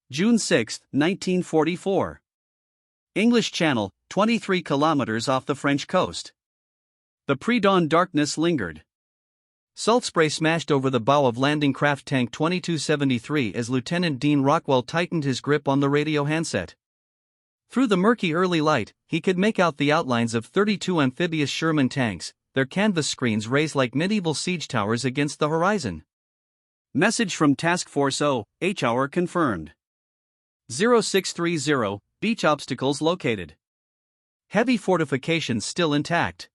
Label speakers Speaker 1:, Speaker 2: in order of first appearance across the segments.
Speaker 1: June 6, 1944. English Channel, 23 kilometers off the French coast. The pre-dawn darkness lingered. Salt spray smashed over the bow of landing craft tank 2273 as Lieutenant Dean Rockwell tightened his grip on the radio handset. Through the murky early light, he could make out the outlines of 32 amphibious Sherman tanks, their canvas screens raised like medieval siege towers against the horizon. Message from Task Force O, H-hour confirmed. 0630, beach obstacles located. Heavy fortifications still intact.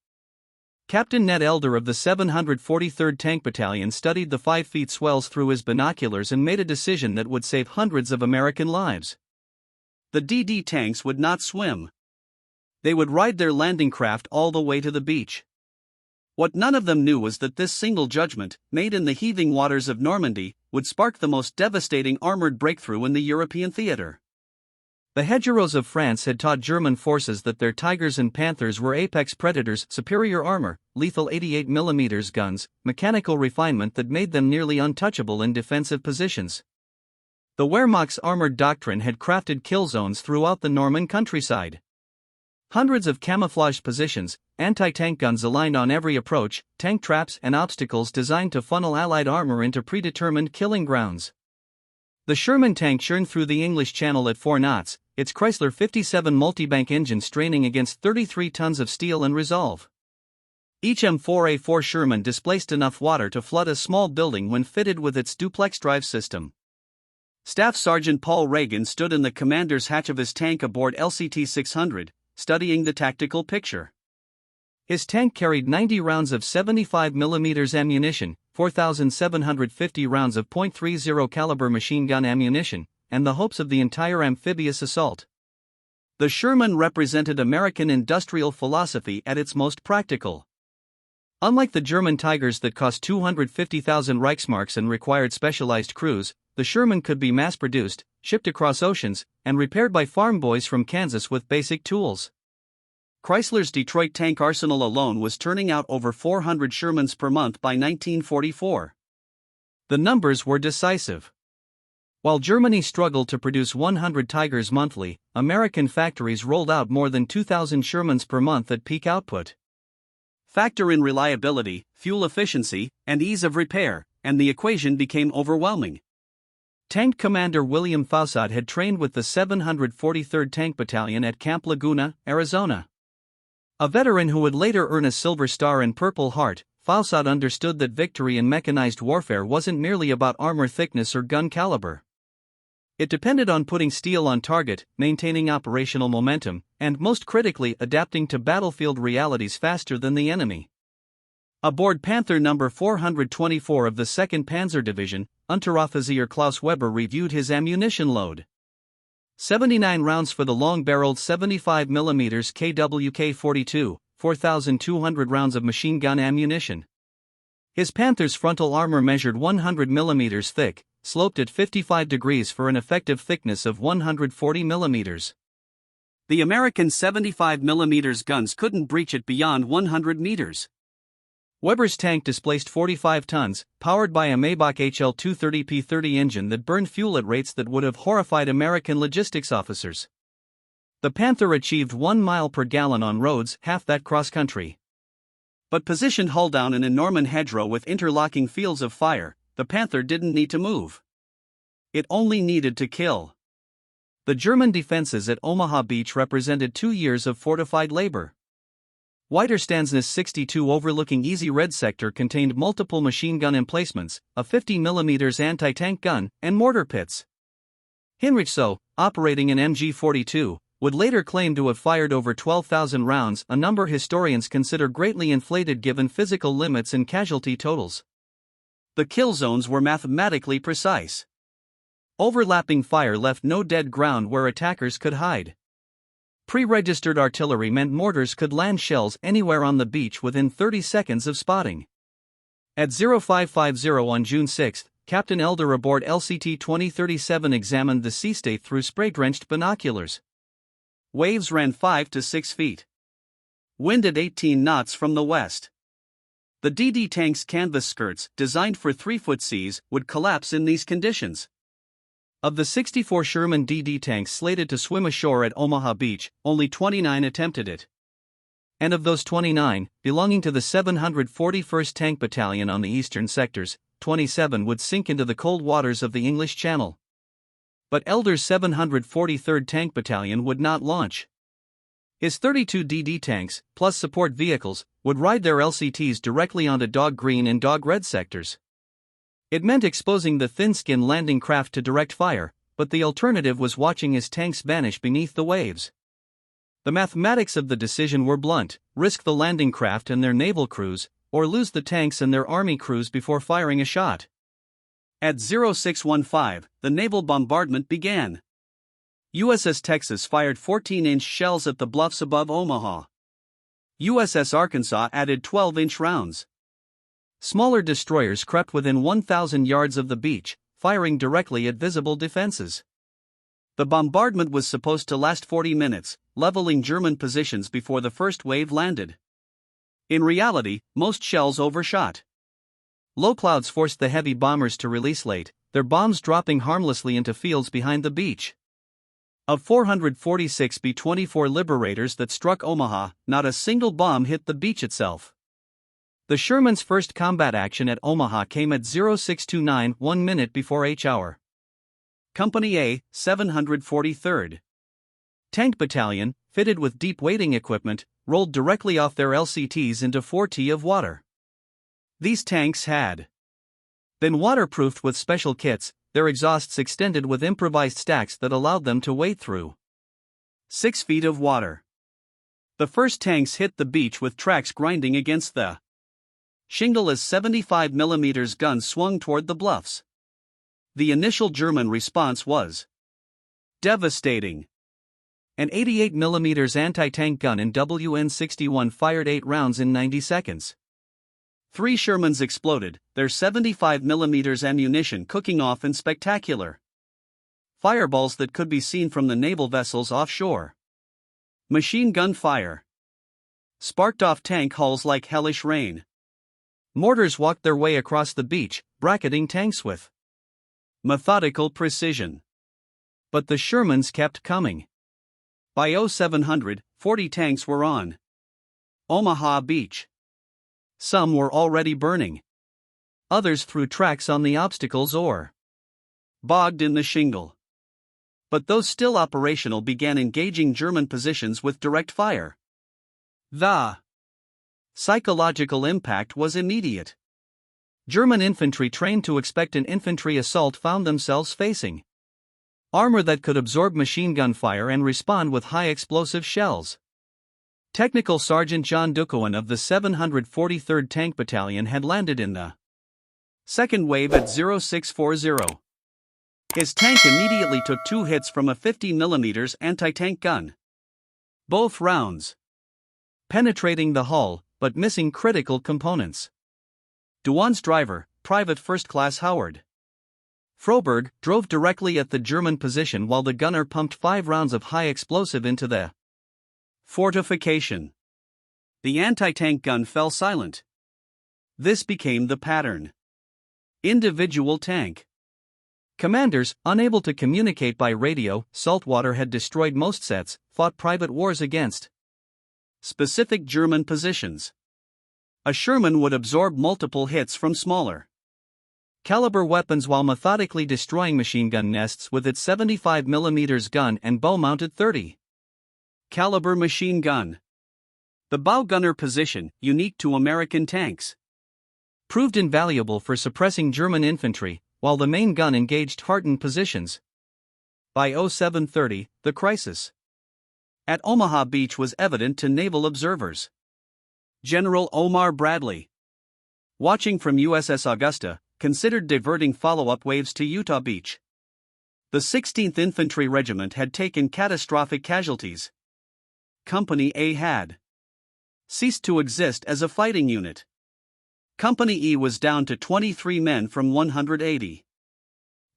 Speaker 1: Captain Ned Elder of the 743rd Tank Battalion studied the 5-foot swells through his binoculars and made a decision that would save hundreds of American lives. The DD tanks would not swim. They would ride their landing craft all the way to the beach. What none of them knew was that this single judgment, made in the heaving waters of Normandy, would spark the most devastating armored breakthrough in the European theater. The hedgerows of France had taught German forces that their Tigers and Panthers were apex predators, superior armor, lethal 88mm guns, mechanical refinement that made them nearly untouchable in defensive positions. The Wehrmacht's armored doctrine had crafted kill zones throughout the Norman countryside. Hundreds of camouflaged positions, anti-tank guns aligned on every approach, tank traps and obstacles designed to funnel Allied armor into predetermined killing grounds. The Sherman tank churned through the English Channel at 4 knots, its Chrysler 57 multibank engine straining against 33 tons of steel and resolve. Each M4A4 Sherman displaced enough water to flood a small building when fitted with its duplex drive system. Staff Sergeant Paul Reagan stood in the commander's hatch of his tank aboard LCT 600, studying the tactical picture. His tank carried 90 rounds of 75mm ammunition, 4,750 rounds of .30 caliber machine gun ammunition, and the hopes of the entire amphibious assault. The Sherman represented American industrial philosophy at its most practical. Unlike the German Tigers that cost 250,000 Reichsmarks and required specialized crews, the Sherman could be mass-produced, shipped across oceans, and repaired by farm boys from Kansas with basic tools. Chrysler's Detroit tank arsenal alone was turning out over 400 Shermans per month by 1944. The numbers were decisive. While Germany struggled to produce 100 Tigers monthly, American factories rolled out more than 2,000 Shermans per month at peak output. Factor in reliability, fuel efficiency, and ease of repair, and the equation became overwhelming. Tank Commander William Faussat had trained with the 743rd Tank Battalion at Camp Laguna, Arizona. A veteran who would later earn a Silver Star and Purple Heart, Faussat understood that victory in mechanized warfare wasn't merely about armor thickness or gun caliber. It depended on putting steel on target, maintaining operational momentum, and most critically adapting to battlefield realities faster than the enemy. Aboard Panther No. 424 of the 2nd Panzer Division, Unteroffizier Klaus Weber reviewed his ammunition load. 79 rounds for the long-barreled 75mm KWK-42, 4,200 rounds of machine gun ammunition. His Panther's frontal armor measured 100mm thick, sloped at 55 degrees for an effective thickness of 140mm. The American 75mm guns couldn't breach it beyond 100 meters. Weber's tank displaced 45 tons, powered by a Maybach HL-230P30 engine that burned fuel at rates that would have horrified American logistics officers. The Panther achieved 1 mile per gallon on roads, half that cross-country. But positioned hull down in a Norman hedgerow with interlocking fields of fire, the Panther didn't need to move. It only needed to kill. The German defenses at Omaha Beach represented 2 years of fortified labor. Weiterstandsness 62 overlooking Easy Red sector contained multiple machine gun emplacements, a 50mm anti-tank gun, and mortar pits. Heinrich So, operating an MG-42, would later claim to have fired over 12,000 rounds, a number historians consider greatly inflated given physical limits and casualty totals. The kill zones were mathematically precise. Overlapping fire left no dead ground where attackers could hide. Pre-registered artillery meant mortars could land shells anywhere on the beach within 30 seconds of spotting. At 0550 on June 6, Captain Elder aboard LCT 2037 examined the sea state through spray-drenched binoculars. Waves ran 5 to 6 feet. Wind at 18 knots from the west. The DD tank's canvas skirts, designed for 3-foot seas, would collapse in these conditions. Of the 64 Sherman DD tanks slated to swim ashore at Omaha Beach, only 29 attempted it. And of those 29, belonging to the 741st Tank Battalion on the eastern sectors, 27 would sink into the cold waters of the English Channel. But Elder's 743rd Tank Battalion would not launch. His 32 DD tanks, plus support vehicles, would ride their LCTs directly onto Dog Green and Dog Red sectors. It meant exposing the thin-skinned landing craft to direct fire, but the alternative was watching his tanks vanish beneath the waves. The mathematics of the decision were blunt: risk the landing craft and their naval crews, or lose the tanks and their army crews before firing a shot. At 0615, the naval bombardment began. USS Texas fired 14-inch shells at the bluffs above Omaha. USS Arkansas added 12-inch rounds. Smaller destroyers crept within 1,000 yards of the beach, firing directly at visible defenses. The bombardment was supposed to last 40 minutes, leveling German positions before the first wave landed. In reality, most shells overshot. Low clouds forced the heavy bombers to release late, their bombs dropping harmlessly into fields behind the beach. Of 446 B-24 Liberators that struck Omaha, not a single bomb hit the beach itself. The Sherman's first combat action at Omaha came at 0629, 1 minute before H-hour. Company A, 743rd Tank Battalion, fitted with deep wading equipment, rolled directly off their LCTs into 4 T of water. These tanks had been waterproofed with special kits, their exhausts extended with improvised stacks that allowed them to wade through 6 feet of water. The first tanks hit the beach with tracks grinding against the shingle as 75mm guns swung toward the bluffs. The initial German response was devastating. An 88mm anti-tank gun in WN-61 fired 8 rounds in 90 seconds. 3 Shermans exploded, their 75mm ammunition cooking off in spectacular fireballs that could be seen from the naval vessels offshore. Machine gun fire sparked off tank hulls like hellish rain. Mortars walked their way across the beach, bracketing tanks with methodical precision. But the Shermans kept coming. By 0700, 40 tanks were on Omaha Beach. Some were already burning. Others threw tracks on the obstacles or bogged in the shingle. But those still operational began engaging German positions with direct fire. The psychological impact was immediate. German infantry trained to expect an infantry assault found themselves facing armor that could absorb machine gun fire and respond with high explosive shells. Technical Sergeant John Ducoin of the 743rd Tank Battalion had landed in the second wave at 0640. His tank immediately took 2 hits from a 50mm anti-tank gun. Both rounds penetrating the hull, but missing critical components. Ducoin's driver, Private First Class Howard Froberg, drove directly at the German position while the gunner pumped 5 rounds of high explosive into the fortification. The anti-tank gun fell silent. This became the pattern. Individual tank commanders, unable to communicate by radio, saltwater had destroyed most sets, fought private wars against specific German positions. A Sherman would absorb multiple hits from smaller caliber weapons while methodically destroying machine gun nests with its 75mm gun and bow-mounted 30 caliber machine gun. The bow gunner position, unique to American tanks, proved invaluable for suppressing German infantry, while the main gun engaged hardened positions. By 0730, the crisis at Omaha Beach was evident to naval observers. General Omar Bradley, watching from USS Augusta, considered diverting follow-up waves to Utah Beach. The 16th Infantry Regiment had taken catastrophic casualties. Company A had ceased to exist as a fighting unit. Company E was down to 23 men from 180.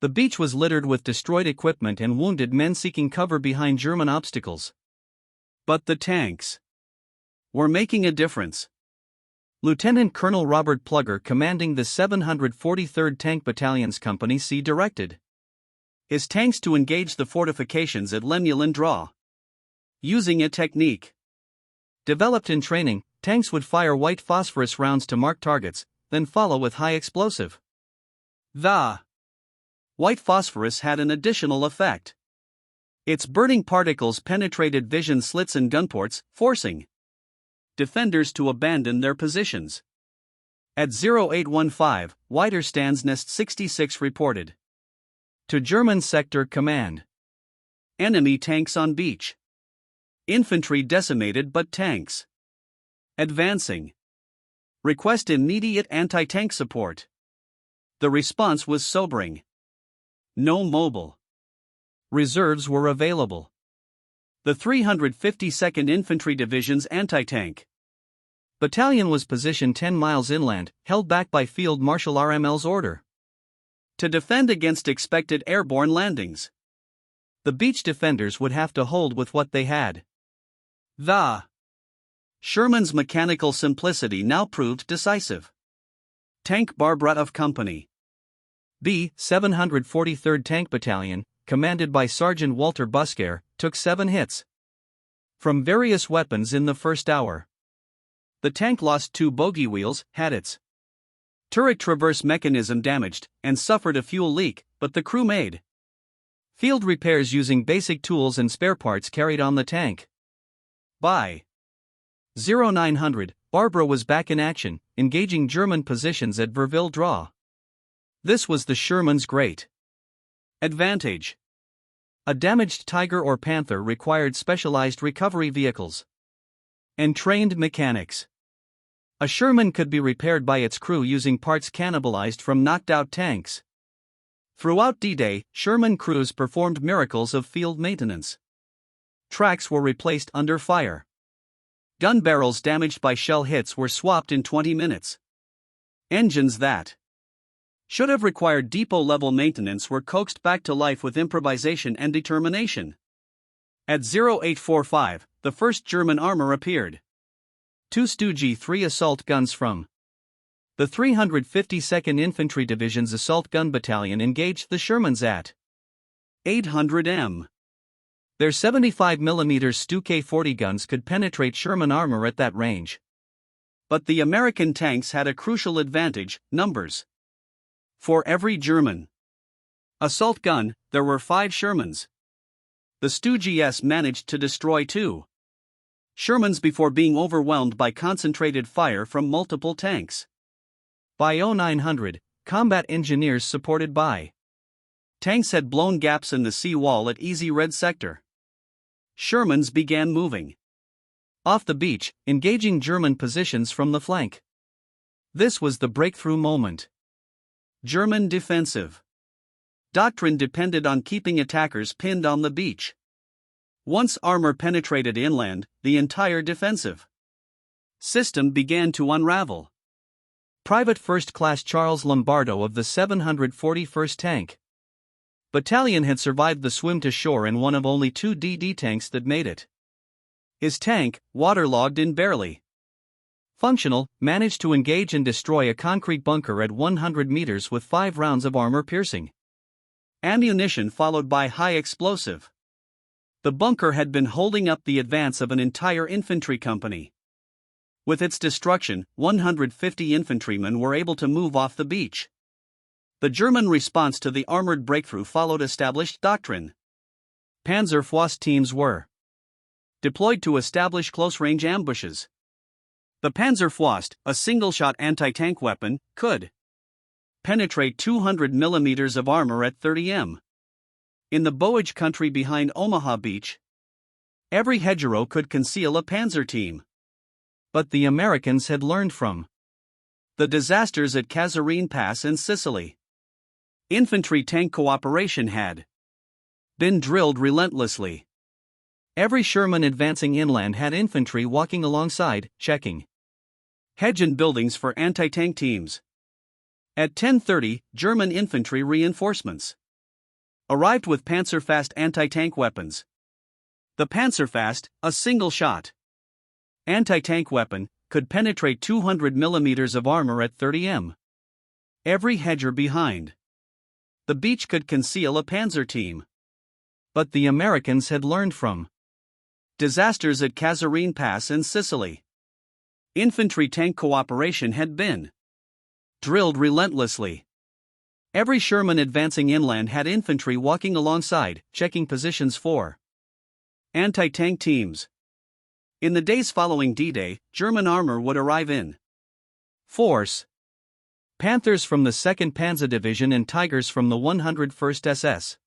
Speaker 1: The beach was littered with destroyed equipment and wounded men seeking cover behind German obstacles. But the tanks were making a difference. Lieutenant Colonel Robert Plugger, commanding the 743rd Tank Battalion's Company C, directed His tanks to engage the fortifications at Lemuel Draw. Using a technique developed in training, tanks would fire white phosphorus rounds to mark targets, then follow with high explosive. The white phosphorus had an additional effect. Its burning particles penetrated vision slits and gunports, forcing defenders to abandon their positions. At 0815, Widerstands Nest 66 reported to German Sector Command. Enemy tanks on beach. Infantry decimated but tanks advancing. Request immediate anti-tank support. The response was sobering. No mobile reserves were available. The 352nd Infantry Division's anti-tank battalion was positioned 10 miles inland, held back by Field Marshal RML's order to defend against expected airborne landings. The beach defenders would have to hold with what they had. The Sherman's mechanical simplicity now proved decisive. Tank Barbara Company B. 743rd Tank Battalion, commanded by Sergeant Walter Busquer, took 7 hits from various weapons in the first hour. The tank lost 2 bogey wheels, had its turret traverse mechanism damaged, and suffered a fuel leak, but the crew made field repairs using basic tools and spare parts carried on the tank. By 0900, Barbara was back in action, engaging German positions at Verville Draw. This was the Sherman's great advantage. A damaged Tiger or Panther required specialized recovery vehicles and trained mechanics. A Sherman could be repaired by its crew using parts cannibalized from knocked-out tanks. Throughout D-Day, Sherman crews performed miracles of field maintenance. Tracks were replaced under fire. Gun barrels damaged by shell hits were swapped in 20 minutes. Engines that should have required depot-level maintenance were coaxed back to life with improvisation and determination. At 0845, the first German armor appeared. 2 Stu 3 assault guns from the 352nd Infantry Division's Assault Gun Battalion engaged the Shermans at 800 m. Their 75mm Stu K-40 guns could penetrate Sherman armor at that range. But the American tanks had a crucial advantage: numbers. For every German assault gun, there were 5 Shermans. The Stu GS managed to destroy 2 Shermans before being overwhelmed by concentrated fire from multiple tanks. By 0900, combat engineers supported by tanks had blown gaps in the sea wall at Easy Red Sector. Shermans began moving off the beach, engaging German positions from the flank. This was the breakthrough moment. German defensive doctrine depended on keeping attackers pinned on the beach. Once armor penetrated inland, the entire defensive system began to unravel. Private First Class Charles Lombardo of the 741st Tank Battalion had survived the swim to shore in one of only 2 DD tanks that made it. His tank, waterlogged and barely functional, managed to engage and destroy a concrete bunker at 100 meters with 5 rounds of armor-piercing ammunition followed by high explosive. The bunker had been holding up the advance of an entire infantry company. With its destruction, 150 infantrymen were able to move off the beach. The German response to the armored breakthrough followed established doctrine. Panzerfaust teams were deployed to establish close-range ambushes. The Panzerfaust, a single-shot anti-tank weapon, could penetrate 200 mm of armor at 30 m. In the Boage country behind Omaha Beach, every hedgerow could conceal a panzer team. But the Americans had learned from the disasters at Kasserine Pass and Sicily. Infantry-tank cooperation had been drilled relentlessly. Every Sherman advancing inland had infantry walking alongside, checking hedge and buildings for anti-tank teams. At 10:30, German infantry reinforcements arrived with Panzerfaust anti-tank weapons. The Panzerfaust, a single-shot anti-tank weapon, could penetrate 200 mm of armor at 30 m. Every hedger behind The beach could conceal a panzer team. But the Americans had learned from disasters at Kasserine Pass in Sicily. Infantry-tank cooperation had been drilled relentlessly. Every Sherman advancing inland had infantry walking alongside, checking positions for anti-tank teams. In the days following D-Day, German armor would arrive in force. Panthers from the 2nd Panzer Division and Tigers from the 101st SS.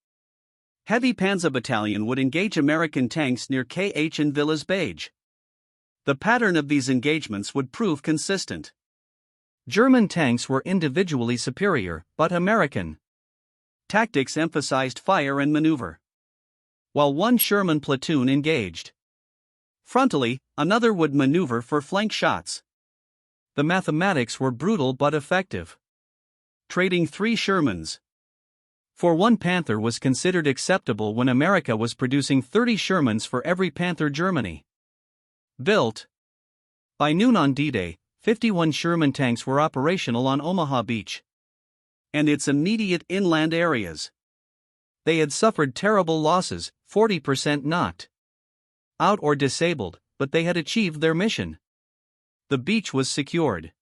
Speaker 1: Heavy Panzer Battalion would engage American tanks near KH and Villas Beige. The pattern of these engagements would prove consistent. German tanks were individually superior, but American tactics emphasized fire and maneuver. While one Sherman platoon engaged frontally, another would maneuver for flank shots. The mathematics were brutal but effective. Trading 3 Shermans for 1 Panther was considered acceptable when America was producing 30 Shermans for every Panther Germany built. By noon on D-Day, 51 Sherman tanks were operational on Omaha Beach and its immediate inland areas. They had suffered terrible losses, 40% knocked out or disabled, but they had achieved their mission. The beach was secured.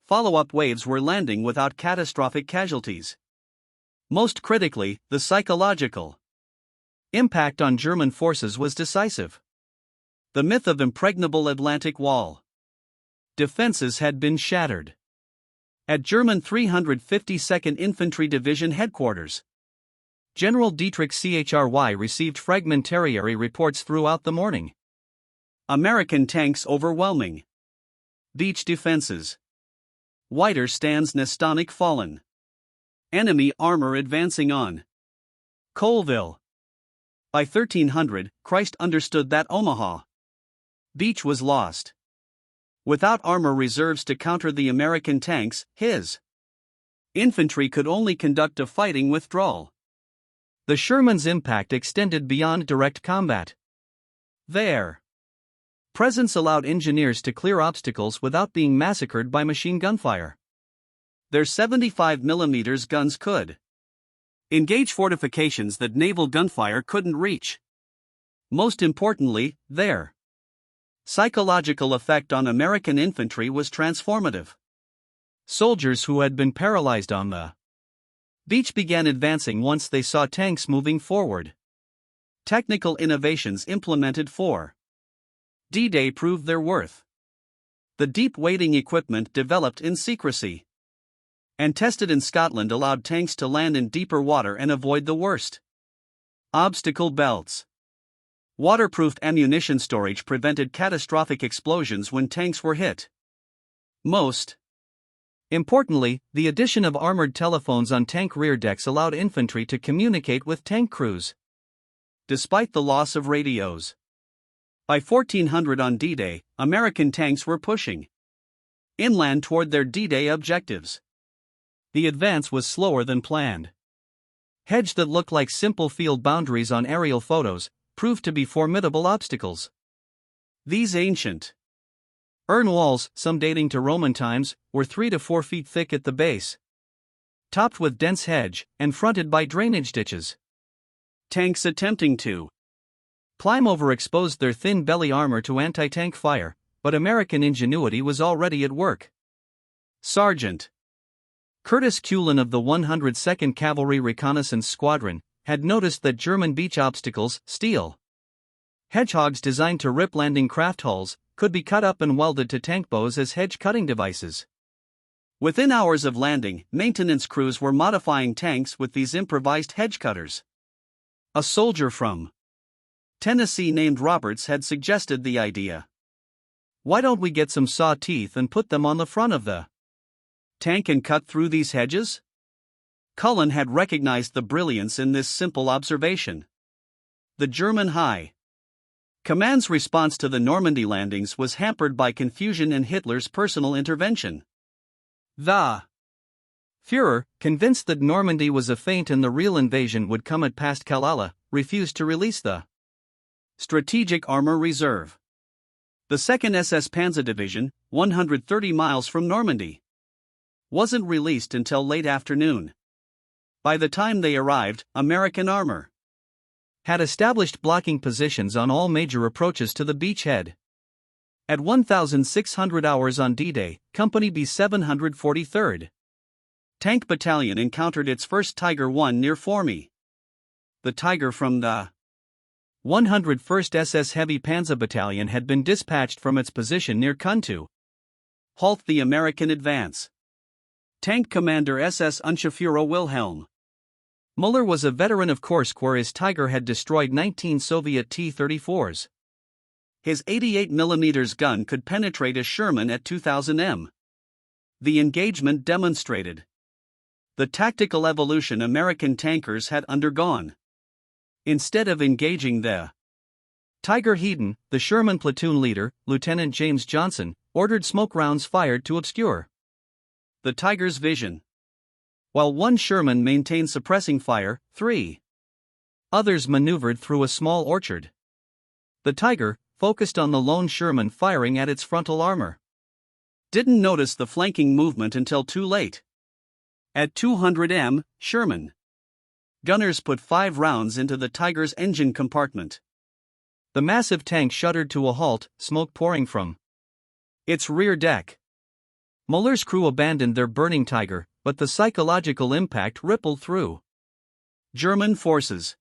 Speaker 1: Follow-up waves were landing without catastrophic casualties. Most critically, the psychological impact on German forces was decisive. The myth of impregnable Atlantic Wall defenses had been shattered. At German 352nd Infantry Division headquarters, General Dietrich Chry received fragmentary reports throughout the morning. American tanks overwhelming. Beach defenses. Whiter stands Nestonic fallen. Enemy armor advancing on Colville. By 1300, Christ understood that Omaha Beach was lost. Without armor reserves to counter the American tanks, his infantry could only conduct a fighting withdrawal. The Sherman's impact extended beyond direct combat. Their presence allowed engineers to clear obstacles without being massacred by machine gun fire. Their 75mm guns could engage fortifications that naval gunfire couldn't reach. Most importantly, their psychological effect on American infantry was transformative. Soldiers who had been paralyzed on the beach began advancing once they saw tanks moving forward. Technical innovations implemented for D-Day proved their worth. The deep wading equipment developed in secrecy and tested in Scotland allowed tanks to land in deeper water and avoid the worst obstacle belts. Waterproofed ammunition storage prevented catastrophic explosions when tanks were hit. Most importantly, the addition of armored telephones on tank rear decks allowed infantry to communicate with tank crews, despite the loss of radios. By 1400 on D-Day, American tanks were pushing inland toward their D-Day objectives. The advance was slower than planned. Hedge that looked like simple field boundaries on aerial photos proved to be formidable obstacles. These ancient urn walls, some dating to Roman times, were 3 to 4 feet thick at the base, topped with dense hedge, and fronted by drainage ditches. Tanks attempting to climb over exposed their thin belly armor to anti-tank fire, but American ingenuity was already at work. Sergeant Curtis Cullen of the 102nd Cavalry Reconnaissance Squadron had noticed that German beach obstacles, steel hedgehogs designed to rip landing craft hulls, could be cut up and welded to tank bows as hedge cutting devices. Within hours of landing, maintenance crews were modifying tanks with these improvised hedge cutters. A soldier from Tennessee named Roberts had suggested the idea. Why don't we get some saw teeth and put them on the front of the tank and cut through these hedges? Cullen had recognized the brilliance in this simple observation. The German High Command's response to the Normandy landings was hampered by confusion and Hitler's personal intervention. The Führer, convinced that Normandy was a feint and the real invasion would come at Pas Calalla, refused to release the Strategic Armor Reserve. The 2nd SS Panzer Division, 130 miles from Normandy, wasn't released until late afternoon. By the time they arrived, American armor had established blocking positions on all major approaches to the beachhead. At 1,600 hours on D-Day, Company B 743rd Tank Battalion encountered its first Tiger I near Formie. The Tiger from the 101st SS Heavy Panzer Battalion had been dispatched from its position near Kuntu. Halt the American advance. Tank Commander SS Unterführer Wilhelm Müller was a veteran of Kursk, where his Tiger had destroyed 19 Soviet T-34s. His 88mm gun could penetrate a Sherman at 2000 m. The engagement demonstrated the tactical evolution American tankers had undergone. Instead of engaging the Tiger, Hedin, the Sherman platoon leader, Lieutenant James Johnson, ordered smoke rounds fired to obscure the Tiger's vision. While one Sherman maintained suppressing fire, 3 others maneuvered through a small orchard. The Tiger, focused on the lone Sherman firing at its frontal armor, didn't notice the flanking movement until too late. At 200 m, Sherman gunners put 5 rounds into the Tiger's engine compartment. The massive tank shuddered to a halt, smoke pouring from its rear deck. Müller's crew abandoned their burning Tiger, but the psychological impact rippled through German forces.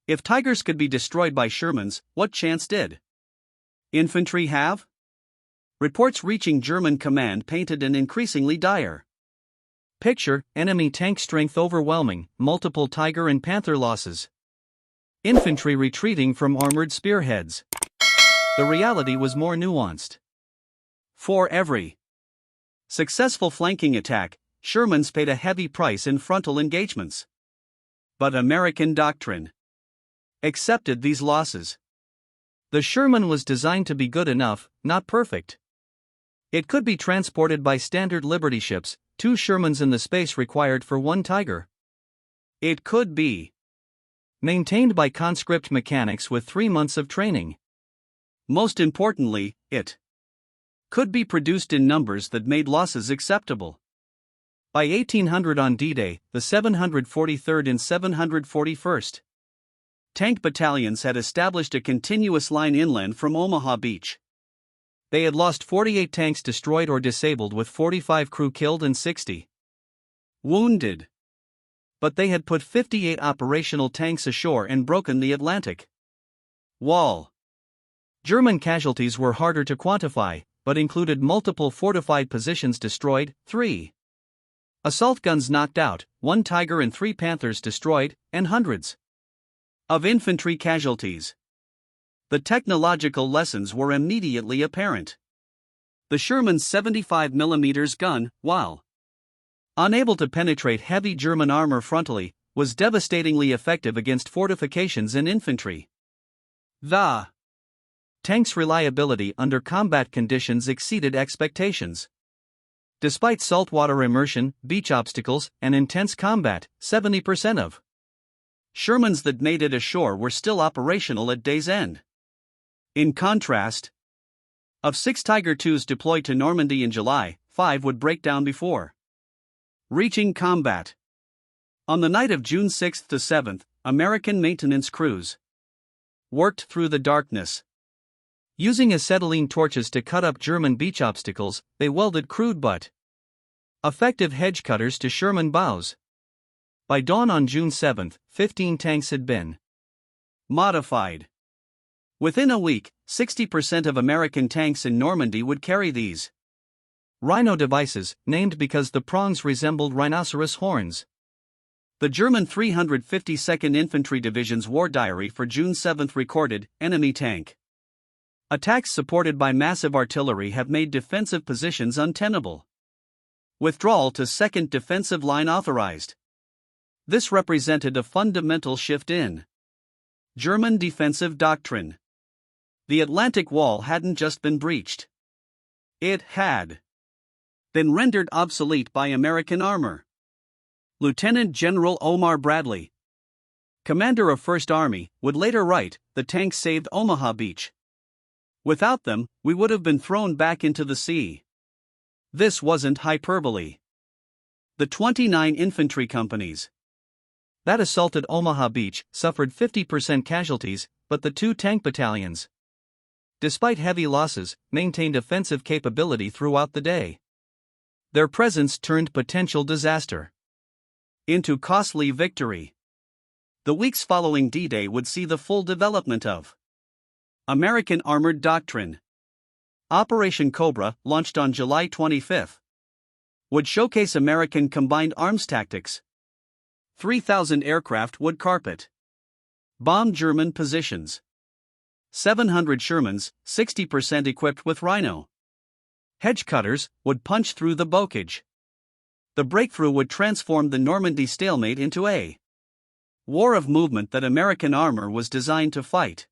Speaker 1: If Tigers could be destroyed by Shermans, what chance did infantry have? Reports reaching German command painted an increasingly dire picture: enemy tank strength overwhelming, multiple Tiger and Panther losses, infantry retreating from armored spearheads. The reality was more nuanced. For every successful flanking attack, Shermans paid a heavy price in frontal engagements. But American doctrine accepted these losses. The Sherman was designed to be good enough, not perfect. It could be transported by standard Liberty ships, 2 Shermans in the space required for 1 Tiger. It could be maintained by conscript mechanics with 3 months of training. Most importantly, it could be produced in numbers that made losses acceptable. By 1800 on D-Day, the 743rd and 741st Tank battalions had established a continuous line inland from Omaha Beach. They had lost 48 tanks destroyed or disabled, with 45 crew killed and 60 wounded. But they had put 58 operational tanks ashore and broken the Atlantic wall. German casualties were harder to quantify, but included multiple fortified positions destroyed, 3 assault guns knocked out, 1 Tiger and 3 Panthers destroyed, and hundreds of infantry casualties. The technological lessons were immediately apparent. The Sherman's 75mm gun, while unable to penetrate heavy German armor frontally, was devastatingly effective against fortifications and infantry. The tank's reliability under combat conditions exceeded expectations. Despite saltwater immersion, beach obstacles, and intense combat, 70% of Shermans that made it ashore were still operational at day's end. In contrast, of 6 Tiger IIs deployed to Normandy in July, 5 would break down before reaching combat. On the night of June 6 to 7, American maintenance crews worked through the darkness. Using acetylene torches to cut up German beach obstacles, they welded crude but effective hedge cutters to Sherman bows. By dawn on June 7, 15 tanks had been modified. Within a week, 60% of American tanks in Normandy would carry these Rhino devices, named because the prongs resembled rhinoceros horns. The German 352nd Infantry Division's war diary for June 7 recorded, enemy tank attacks supported by massive artillery have made defensive positions untenable. Withdrawal to 2nd Defensive Line authorized. This represented a fundamental shift in German defensive doctrine. The Atlantic Wall hadn't just been breached. It had been rendered obsolete by American armor. Lieutenant General Omar Bradley, commander of 1st Army, would later write, "The tanks saved Omaha Beach. Without them, we would have been thrown back into the sea." This wasn't hyperbole. The 29 infantry companies that assaulted Omaha Beach suffered 50% casualties, but the two tank battalions, despite heavy losses, maintained offensive capability throughout the day. Their presence turned potential disaster into costly victory. The weeks following D-Day would see the full development of American Armored Doctrine. Operation Cobra, launched on July 25, would showcase American combined arms tactics. 3,000 aircraft would carpet bomb German positions. 700 Shermans, 60% equipped with Rhino hedge cutters, would punch through the bocage. The breakthrough would transform the Normandy stalemate into a war of movement that American armor was designed to fight.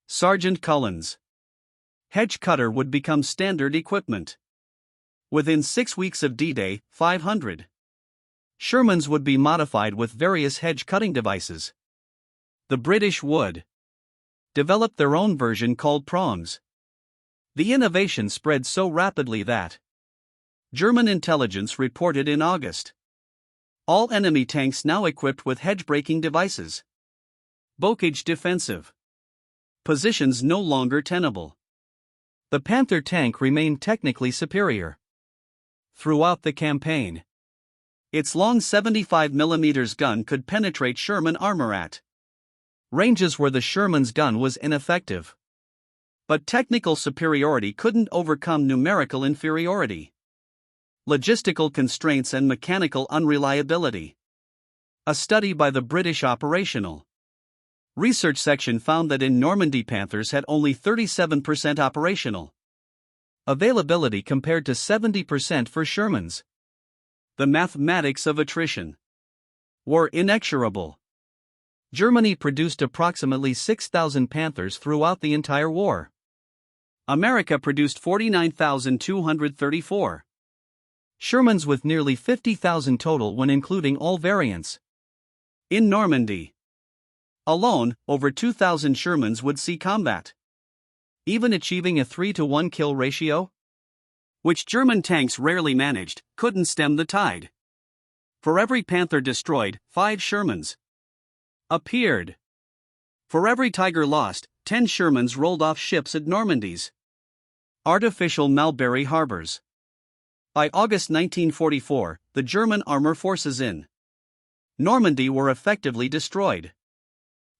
Speaker 1: Sergeant Cullen's hedge cutter would become standard equipment. Within 6 weeks of D-Day, 500 Shermans would be modified with various hedge cutting devices. The British would develop their own version called prongs. The innovation spread so rapidly that German intelligence reported in August all enemy tanks now equipped with hedge-breaking devices. Bocage defensive positions no longer tenable. The Panther tank remained technically superior throughout the campaign. Its long 75 mm gun could penetrate Sherman armor at ranges where the Sherman's gun was ineffective. But technical superiority couldn't overcome numerical inferiority, logistical constraints, and mechanical unreliability. A study by the British Operational Research Section found that in Normandy, Panthers had only 37% operational availability compared to 70% for Shermans. The mathematics of attrition were inexorable. Germany produced approximately 6,000 Panthers throughout the entire war. America produced 49,234 Shermans, with nearly 50,000 total when including all variants. In Normandy alone, over 2,000 Shermans would see combat, even achieving a 3-to-1 kill ratio, which German tanks rarely managed, couldn't stem the tide. For every Panther destroyed, 5 Shermans appeared. For every Tiger lost, 10 Shermans rolled off ships at Normandy's artificial Mulberry harbors. By August 1944, the German armor forces in Normandy were effectively destroyed.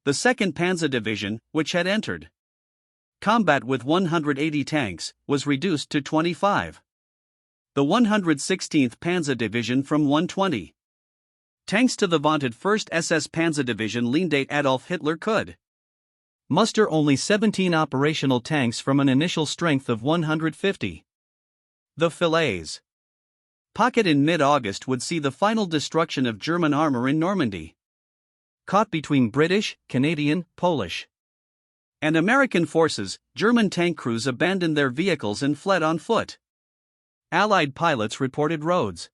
Speaker 1: The 2nd Panzer Division, which had entered combat with 180 tanks, was reduced to 25. The 116th Panzer Division from 120 tanks to the vaunted 1st SS Panzer Division leaned Adolf Hitler could muster only 17 operational tanks from an initial strength of 150. The Falaise pocket in mid-August would see the final destruction of German armor in Normandy. Caught between British, Canadian, Polish, and American forces, German tank crews abandoned their vehicles and fled on foot. Allied pilots reported roads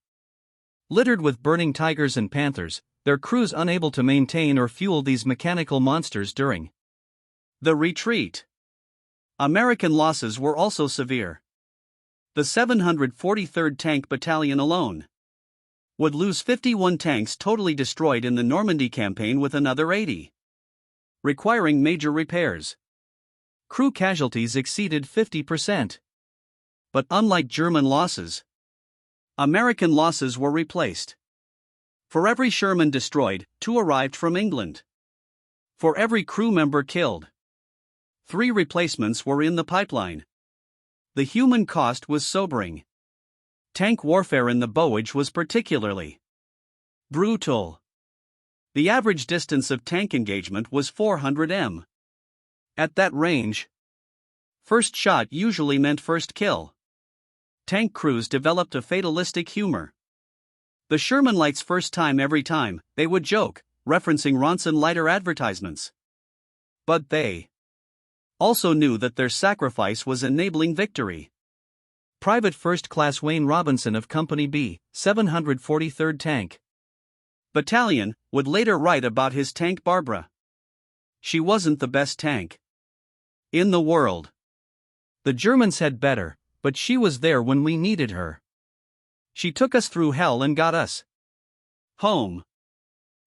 Speaker 1: littered with burning Tigers and Panthers, their crews unable to maintain or fuel these mechanical monsters during the retreat. American losses were also severe. The 743rd Tank Battalion alone would lose 51 tanks totally destroyed in the Normandy campaign, with another 80 requiring major repairs. Crew casualties exceeded 50%. But unlike German losses, American losses were replaced. For every Sherman destroyed, 2 arrived from England. For every crew member killed, 3 replacements were in the pipeline. The human cost was sobering. Tank warfare in the bowage was particularly brutal. The average distance of tank engagement was 400 m. At that range, first shot usually meant first kill. Tank crews developed a fatalistic humor. The Sherman lights first time every time, they would joke, referencing Ronson lighter advertisements. But they also knew that their sacrifice was enabling victory. Private First Class Wayne Robinson of Company B, 743rd Tank Battalion, would later write about his tank Barbara. She wasn't the best tank in the world. The Germans had better, but she was there when we needed her. She took us through hell and got us home.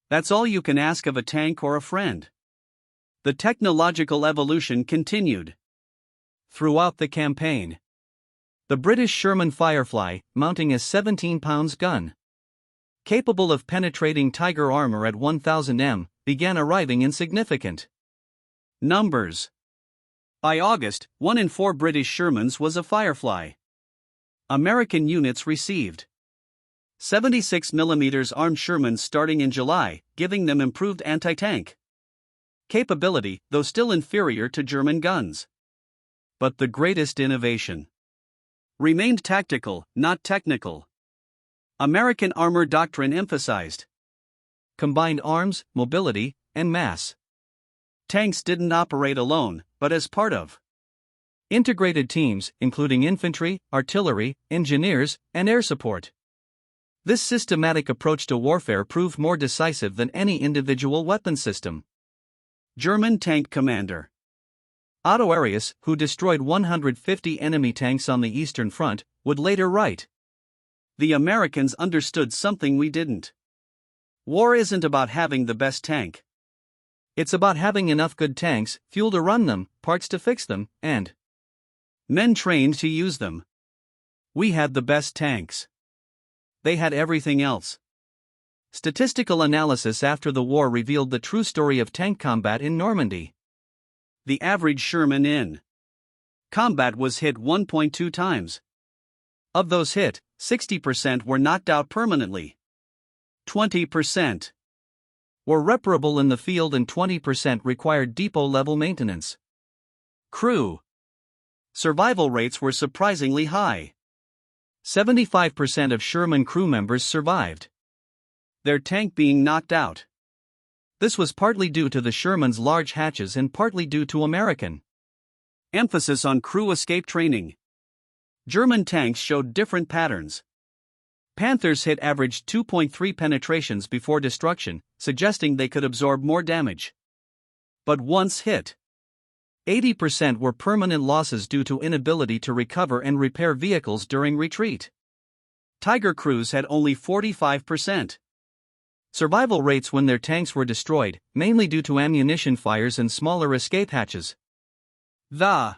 Speaker 1: That's all you can ask of a tank or a friend. The technological evolution continued. Throughout the campaign, the British Sherman Firefly, mounting a 17-pound gun, capable of penetrating Tiger armor at 1000 m, began arriving in significant numbers. By August, 1 in 4 British Shermans was a Firefly. American units received 76 mm armed Shermans starting in July, giving them improved anti-tank capability, though still inferior to German guns. But the greatest innovation remained tactical, not technical. American armor doctrine emphasized combined arms, mobility, and mass. Tanks didn't operate alone, but as part of integrated teams, including infantry, artillery, engineers, and air support. This systematic approach to warfare proved more decisive than any individual weapon system. German tank commander Otto Arius, who destroyed 150 enemy tanks on the Eastern Front, would later write, "The Americans understood something we didn't. War isn't about having the best tank. It's about having enough good tanks, fuel to run them, parts to fix them, and men trained to use them. We had the best tanks. They had everything else." Statistical analysis after the war revealed the true story of tank combat in Normandy. The average Sherman in combat was hit 1.2 times. Of those hit, 60% were knocked out permanently. 20% were reparable in the field and 20% required depot-level maintenance. Crew survival rates were surprisingly high. 75% of Sherman crew members survived their tank being knocked out. This was partly due to the Sherman's large hatches and partly due to American emphasis on crew escape training. German tanks showed different patterns. Panthers hit averaged 2.3 penetrations before destruction, suggesting they could absorb more damage. But once hit, 80% were permanent losses due to inability to recover and repair vehicles during retreat. Tiger crews had only 45% survival rates when their tanks were destroyed, mainly due to ammunition fires and smaller escape hatches. The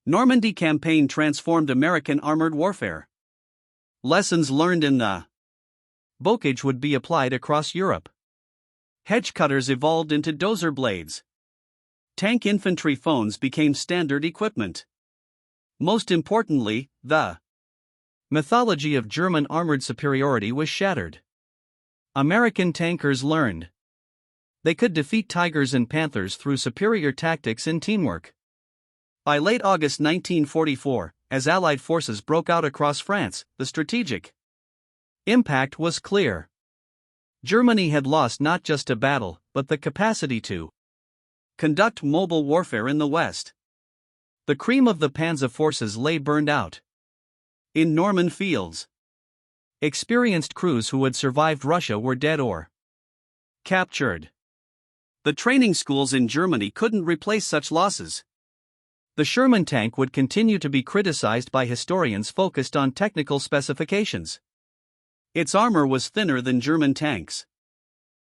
Speaker 1: Normandy campaign transformed American armored warfare. Lessons learned in the bocage would be applied across Europe. Hedge cutters evolved into dozer blades. Tank infantry phones became standard equipment. Most importantly, the mythology of German armored superiority was shattered. American tankers learned they could defeat Tigers and Panthers through superior tactics and teamwork. By late August 1944, as Allied forces broke out across France, the strategic impact was clear. Germany had lost not just a battle, but the capacity to conduct mobile warfare in the West. The cream of the Panzer forces lay burned out in Norman fields. Experienced crews who had survived Russia were dead or captured. The training schools in Germany couldn't replace such losses. The Sherman tank would continue to be criticized by historians focused on technical specifications. Its armor was thinner than German tanks.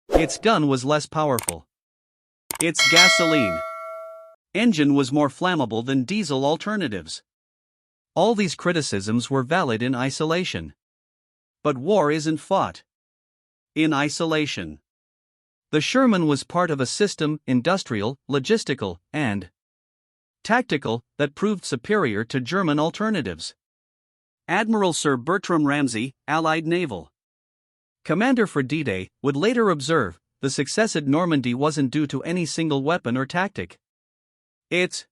Speaker 1: Its gun was less powerful. Its gasoline engine was more flammable than diesel alternatives. All these criticisms were valid in isolation. But war isn't fought in isolation. The Sherman was part of a system, industrial, logistical, and tactical, that proved superior to German alternatives. Admiral Sir Bertram Ramsay, Allied naval commander for D-Day, would later observe, the success at Normandy wasn't due to any single weapon or tactic. It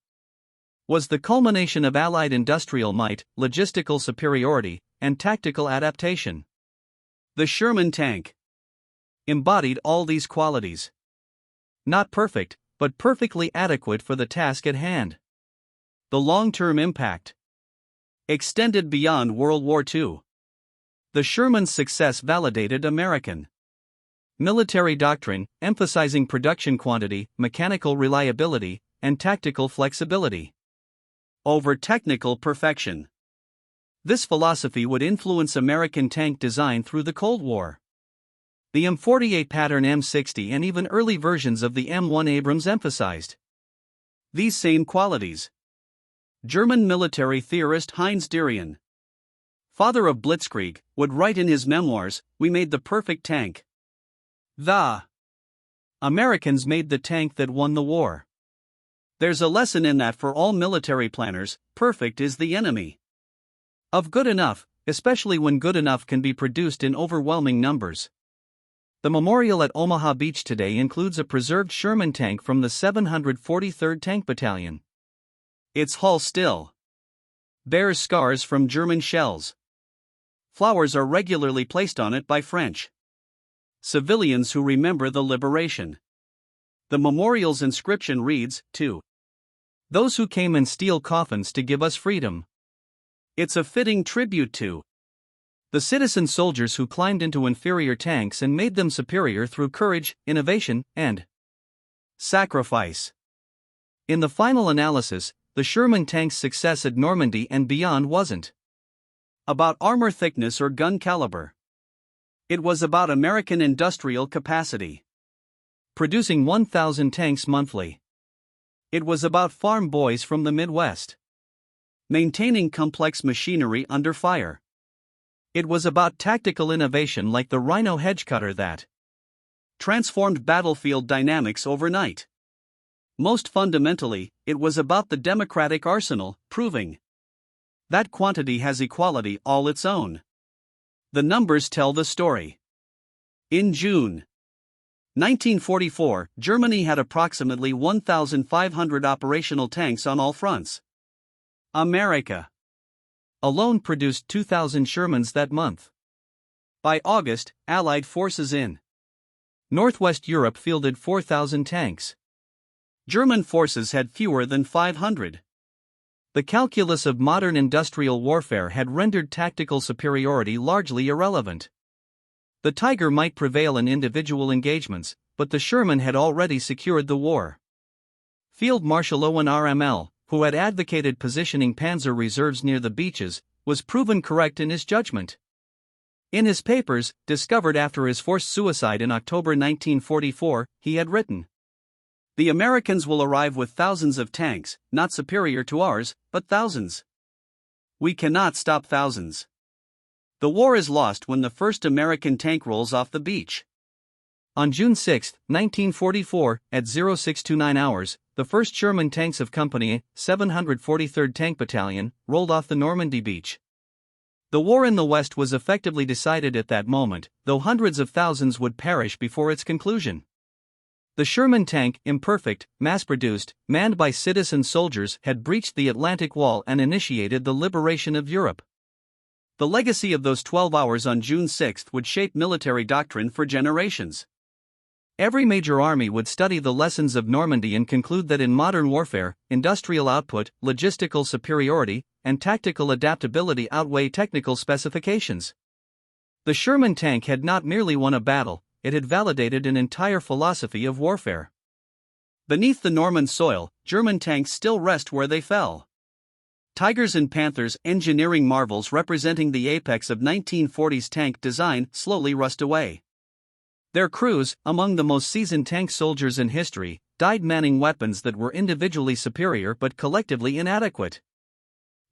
Speaker 1: was the culmination of Allied industrial might, logistical superiority, and tactical adaptation. The Sherman tank embodied all these qualities. Not perfect, but perfectly adequate for the task at hand. The long-term impact extended beyond World War II. The Sherman's success validated American military doctrine, emphasizing production quantity, mechanical reliability, and tactical flexibility over technical perfection. This philosophy would influence American tank design through the Cold War. The M48 pattern M60 and even early versions of the M1 Abrams emphasized these same qualities. German military theorist Heinz Derian, father of Blitzkrieg, would write in his memoirs, "We made the perfect tank. The Americans made the tank that won the war." There's a lesson in that for all military planners: perfect is the enemy of good enough, especially when good enough can be produced in overwhelming numbers. The memorial at Omaha Beach today includes a preserved Sherman tank from the 743rd Tank Battalion. Its hull still bears scars from German shells. Flowers are regularly placed on it by French civilians who remember the liberation. The memorial's inscription reads, "To those who came in steel coffins to give us freedom." It's a fitting tribute to the citizen soldiers who climbed into inferior tanks and made them superior through courage, innovation, and sacrifice. In the final analysis, the Sherman tank's success at Normandy and beyond wasn't about armor thickness or gun caliber. It was about American industrial capacity, producing 1,000 tanks monthly. It was about farm boys from the Midwest maintaining complex machinery under fire. It was about tactical innovation like the Rhino hedge cutter that transformed battlefield dynamics overnight. Most fundamentally, it was about the democratic arsenal, proving that quantity has equality all its own. The numbers tell the story. In June 1944, Germany had approximately 1,500 operational tanks on all fronts. America alone produced 2,000 Shermans that month. By August, Allied forces in Northwest Europe fielded 4,000 tanks. German forces had fewer than 500. The calculus of modern industrial warfare had rendered tactical superiority largely irrelevant. The Tiger might prevail in individual engagements, but the Sherman had already secured the war. Field Marshal Owen RML, who had advocated positioning panzer reserves near the beaches, was proven correct in his judgment. In his papers, discovered after his forced suicide in October 1944, he had written, "The Americans will arrive with thousands of tanks, not superior to ours, but thousands. We cannot stop thousands. The war is lost when the first American tank rolls off the beach." On June 6, 1944, at 0629 hours, the first Sherman tanks of Company 743rd Tank Battalion rolled off the Normandy beach. The war in the West was effectively decided at that moment, though hundreds of thousands would perish before its conclusion. The Sherman tank, imperfect, mass-produced, manned by citizen soldiers, had breached the Atlantic Wall and initiated the liberation of Europe. The legacy of those 12 hours on June 6 would shape military doctrine for generations. Every major army would study the lessons of Normandy and conclude that in modern warfare, industrial output, logistical superiority, and tactical adaptability outweigh technical specifications. The Sherman tank had not merely won a battle, it had validated an entire philosophy of warfare. Beneath the Norman soil, German tanks still rest where they fell. Tigers and Panthers, engineering marvels representing the apex of 1940s tank design, slowly rust away. Their crews, among the most seasoned tank soldiers in history, died manning weapons that were individually superior but collectively inadequate.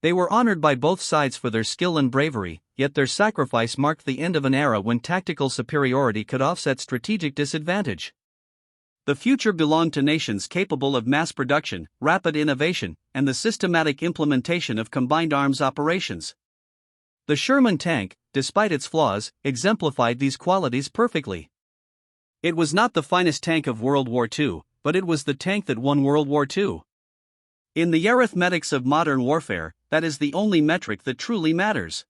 Speaker 1: They were honored by both sides for their skill and bravery, yet their sacrifice marked the end of an era when tactical superiority could offset strategic disadvantage. The future belonged to nations capable of mass production, rapid innovation, and the systematic implementation of combined arms operations. The Sherman tank, despite its flaws, exemplified these qualities perfectly. It was not the finest tank of World War II, but it was the tank that won World War II. In the arithmetics of modern warfare, that is the only metric that truly matters.